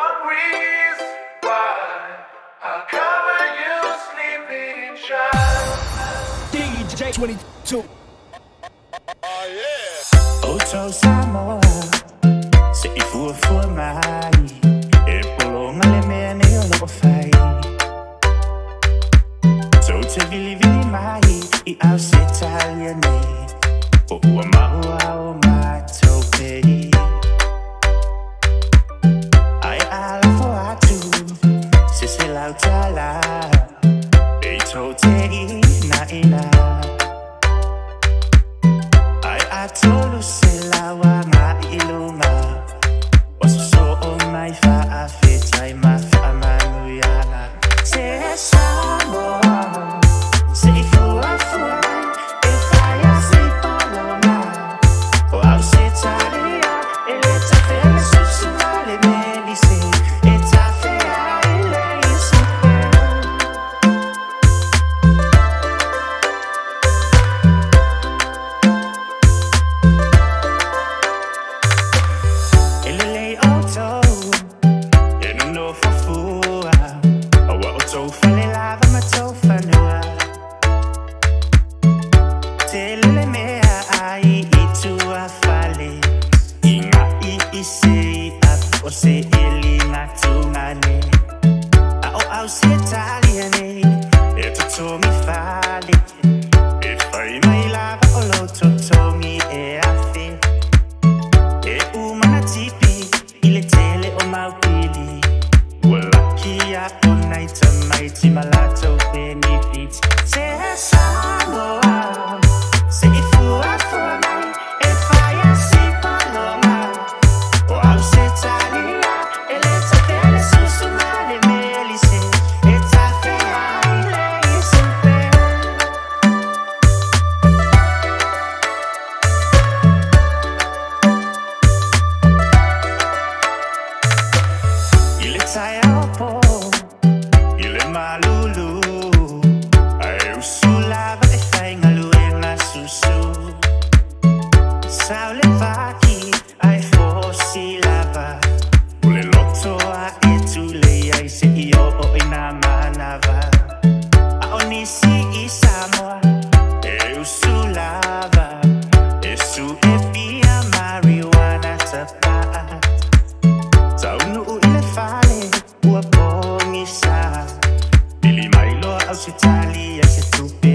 one reason why I'll cover you sleeping child. DJ22. Oh yeah. Ocho Samoa, se ifua fua mai, e polonga le mea ne o loko fai. So te vili vili mai, I au se talia nei, o ua mahua o Tafe. Ai ala fo atu, se lau tala, e tau te ina ina. Atolu se lawa nga ilunga, wasu so o mai fa afetai ma fa manuia. Se Samoa, se ifua fua, e faya se paloma, o au se talia, e le Tafe le susuma le melise, e Tafe a ile Isupe. Italia, Isupe.